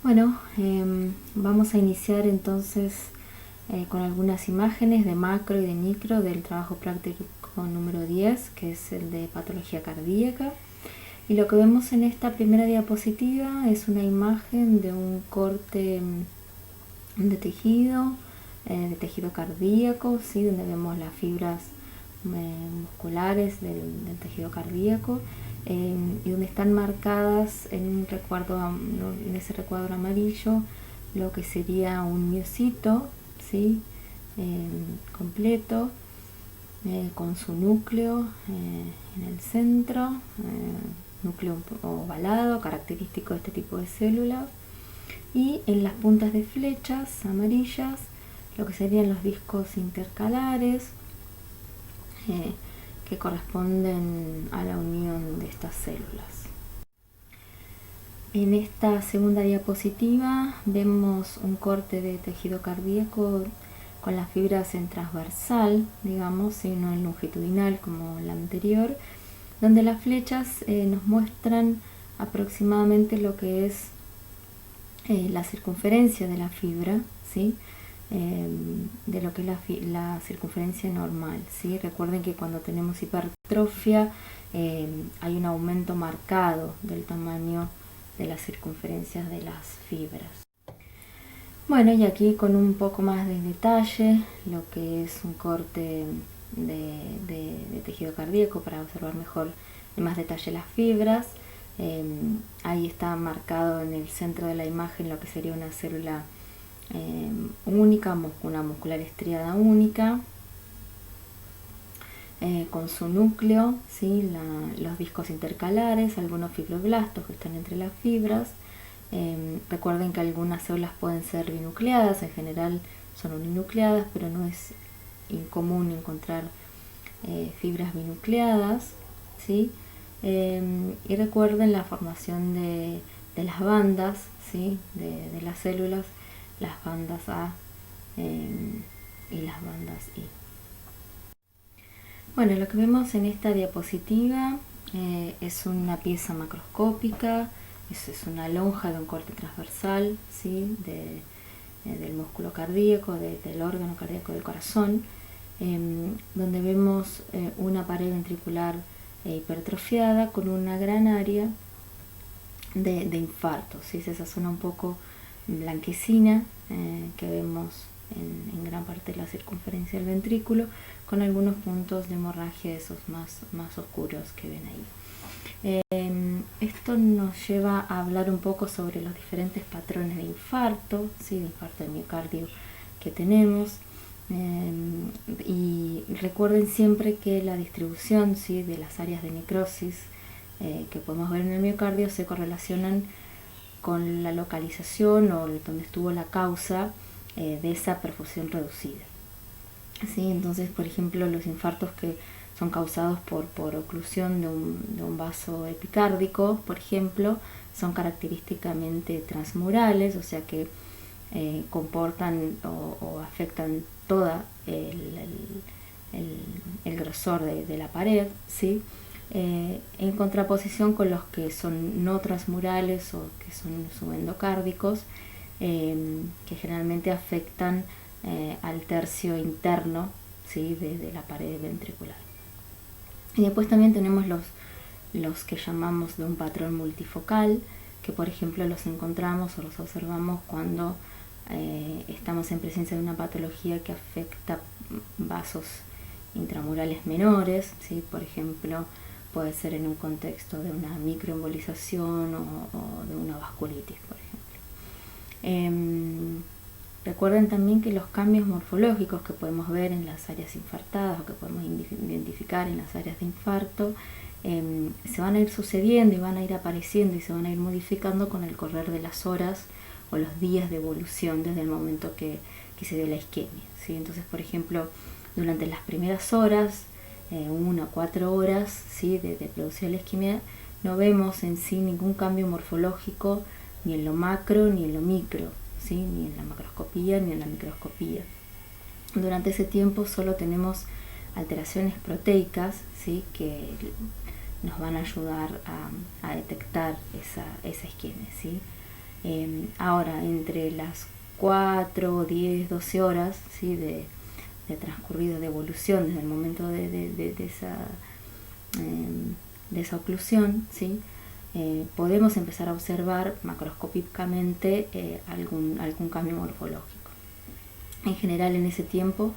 Bueno, vamos a iniciar entonces con algunas imágenes de macro y de micro del trabajo práctico número 10, que es el de patología cardíaca. Y lo que vemos en esta primera diapositiva es una imagen de un corte de tejido cardíaco, ¿sí? Donde vemos las fibras musculares del tejido cardíaco, y donde están marcadas en ese recuadro amarillo lo que sería un miocito, ¿sí? Completo, con su núcleo en el centro, núcleo ovalado, característico de este tipo de células, y en las puntas de flechas amarillas lo que serían los discos intercalares, que corresponden a la unión de estas células. En esta segunda diapositiva vemos un corte de tejido cardíaco con las fibras en transversal, digamos, y no en longitudinal como la anterior, donde las flechas nos muestran aproximadamente lo que es la circunferencia de la fibra, ¿sí? De lo que es la circunferencia normal, ¿sí? Recuerden que cuando tenemos hipertrofia hay un aumento marcado del tamaño de las circunferencias de las fibras. Bueno, y aquí con un poco más de detalle lo que es un corte de tejido cardíaco para observar mejor en más detalle las fibras. Ahí está marcado en el centro de la imagen lo que sería una célula única, una muscular estriada única, con su núcleo, ¿sí? Los discos intercalares, algunos fibroblastos que están entre las fibras. Recuerden que algunas células pueden ser binucleadas, en general son uninucleadas, pero no es incomún encontrar fibras binucleadas, ¿sí? Y recuerden la formación de las bandas, ¿sí? de las células, las bandas A y las bandas I. Bueno, lo que vemos en esta diapositiva es una pieza macroscópica, es una lonja de un corte transversal, ¿sí? Del músculo cardíaco, del órgano cardíaco del corazón, donde vemos una pared ventricular hipertrofiada con una gran área de infarto, ¿sí? Es esa zona un poco blanquecina que vemos en gran parte de la circunferencia del ventrículo, con algunos puntos de hemorragia, esos más oscuros que ven ahí. Esto nos lleva a hablar un poco sobre los diferentes patrones de infarto, ¿sí? De infarto de miocardio que tenemos. Y recuerden siempre que la distribución, ¿sí? de las áreas de necrosis que podemos ver en el miocardio se correlacionan con la localización o donde estuvo la causa de esa perfusión reducida, ¿sí? Entonces, por ejemplo, los infartos que son causados por oclusión de un vaso epicárdico, por ejemplo, son característicamente transmurales, o sea que comportan o afectan toda el grosor de la pared, ¿sí? En contraposición con los que son no transmurales o que son subendocárdicos, que generalmente afectan al tercio interno, ¿sí? de la pared ventricular. Y después también tenemos los que llamamos de un patrón multifocal, que por ejemplo los encontramos o los observamos cuando estamos en presencia de una patología que afecta vasos intramurales menores, ¿sí? Por ejemplo, puede ser en un contexto de una microembolización o de una vasculitis, por ejemplo. Recuerden también que los cambios morfológicos que podemos ver en las áreas infartadas o que podemos identificar en las áreas de infarto se van a ir sucediendo y van a ir apareciendo y se van a ir modificando con el correr de las horas o los días de evolución desde el momento que se dio la isquemia, ¿sí? Entonces, por ejemplo, durante las primeras horas, 1 a 4 horas, ¿sí? de producción de la isquemia, no vemos en sí ningún cambio morfológico ni en lo macro ni en lo micro, ¿sí? Ni en la macroscopía ni en la microscopía. Durante ese tiempo solo tenemos alteraciones proteicas, ¿sí? que nos van a ayudar a detectar esa isquemia, ¿sí? Ahora, entre las 4, 10, 12 horas, ¿sí? de transcurrido de evolución desde el momento de esa oclusión, ¿sí? Podemos empezar a observar macroscópicamente algún cambio morfológico. En general, en ese tiempo,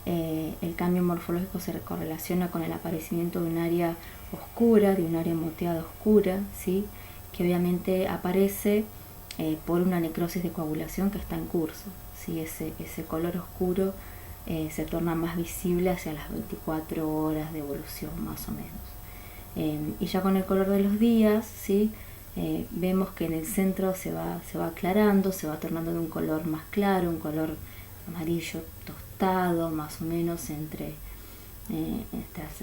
el cambio morfológico se correlaciona con el aparecimiento de un área oscura, de un área moteada oscura, ¿sí? Que obviamente aparece por una necrosis de coagulación que está en curso, ¿sí? Ese color oscuro se torna más visible hacia las 24 horas de evolución, más o menos. Y ya con el color de los días, ¿sí? Vemos que en el centro se va aclarando, se va tornando de un color más claro, un color amarillo tostado, más o menos entre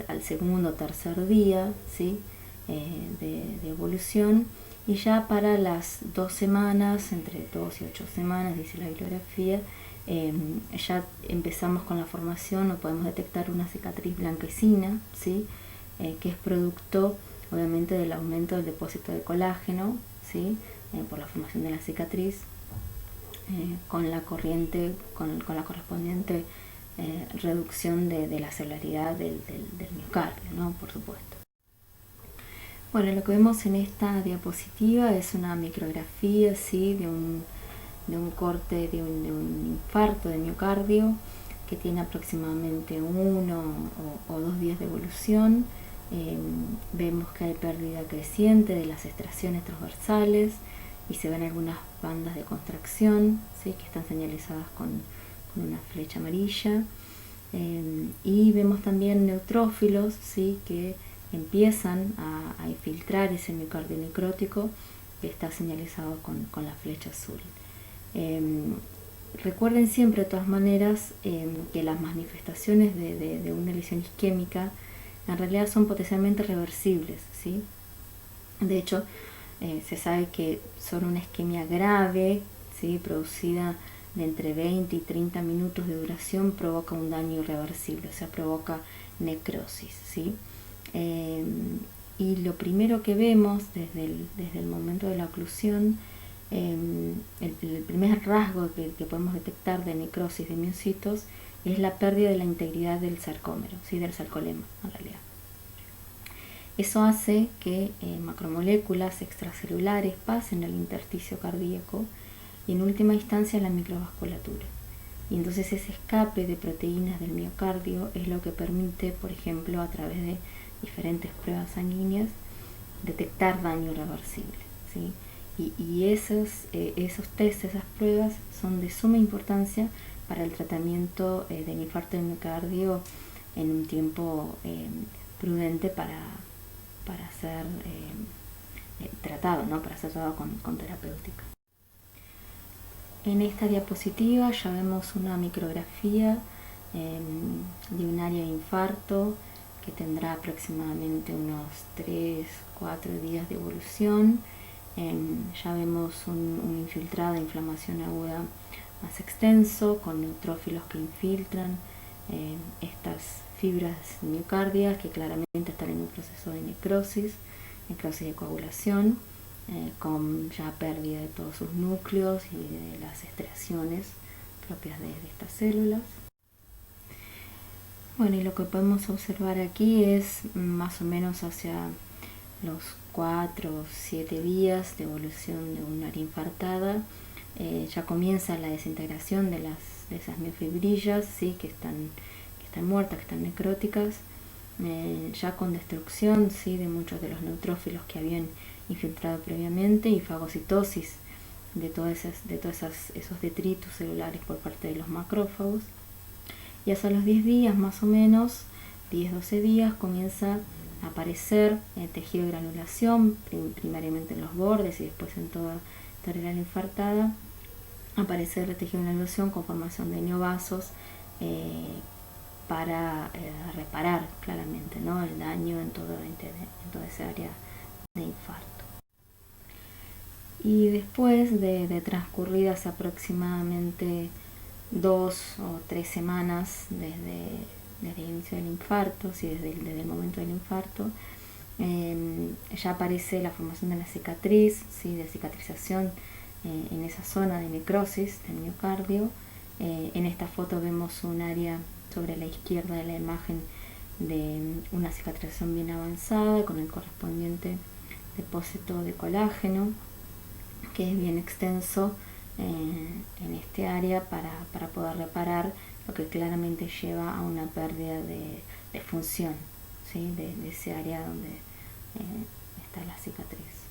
al segundo o tercer día, ¿sí? de evolución. Y ya para las 2 semanas, entre 2 y 8 semanas, dice la bibliografía, ya empezamos con la formación o podemos detectar una cicatriz blanquecina, ¿sí? Que es producto obviamente del aumento del depósito de colágeno, ¿sí? Por la formación de la cicatriz, con la correspondiente reducción de la celularidad del miocardio, ¿no? Por supuesto. Bueno, lo que vemos en esta diapositiva es una micrografía, ¿sí? de un corte de un infarto de miocardio que tiene aproximadamente 1 o 2 días de evolución. Vemos que hay pérdida creciente de las extracciones transversales y se ven algunas bandas de contracción, ¿sí? que están señalizadas con una flecha amarilla. Y vemos también neutrófilos, ¿sí? que empiezan a infiltrar ese miocardio necrótico que está señalizado con la flecha azul. Recuerden siempre de todas maneras que las manifestaciones de una lesión isquémica en realidad son potencialmente reversibles, ¿sí? De hecho, se sabe que son una isquemia grave, ¿sí? producida de entre 20 y 30 minutos de duración, provoca un daño irreversible, o sea, provoca necrosis, ¿sí? Y lo primero que vemos desde el momento de la oclusión, el primer rasgo que podemos detectar de necrosis de miocitos es la pérdida de la integridad del sarcómero, ¿sí? del sarcolema en realidad. Eso hace que macromoléculas extracelulares pasen al intersticio cardíaco y en última instancia a la microvasculatura. Y entonces ese escape de proteínas del miocardio es lo que permite, por ejemplo, a través de diferentes pruebas sanguíneas, detectar daño irreversible, ¿sí? Y esos test, esas pruebas son de suma importancia para el tratamiento del infarto de miocardio en un tiempo prudente para ser tratado, ¿no? Para ser tratado con terapéutica. En esta diapositiva ya vemos una micrografía de un área de infarto que tendrá aproximadamente unos 3-4 días de evolución. Ya vemos un infiltrado de inflamación aguda más extenso, con neutrófilos que infiltran estas fibras miocardias que claramente están en un proceso de necrosis de coagulación, con ya pérdida de todos sus núcleos y de las extracciones propias de estas células. Bueno, y lo que podemos observar aquí es más o menos hacia los 4 o 7 días de evolución de un área infartada, ya comienza la desintegración de esas miofibrillas, ¿sí? que están muertas, que están necróticas, ya con destrucción, ¿sí? de muchos de los neutrófilos que habían infiltrado previamente y fagocitosis de todos esos detritus celulares por parte de los macrófagos. Y hasta los 10 días más o menos, 10-12 días, comienza a aparecer tejido de granulación, primariamente en los bordes y después en toda el área infartada. Aparecer el tejido de granulación con formación de neovasos para reparar claramente, ¿no? el daño en toda esa área de infarto. Y después de transcurridas aproximadamente 2 o 3 semanas desde el inicio del infarto, ¿sí? desde el momento del infarto, ya aparece la formación de la cicatriz, ¿sí? de cicatrización en esa zona de necrosis del miocardio. En esta foto vemos un área sobre la izquierda de la imagen de una cicatrización bien avanzada con el correspondiente depósito de colágeno, que es bien extenso en este área para poder reparar, lo que claramente lleva a una pérdida de función, ¿sí? de ese área donde está la cicatriz.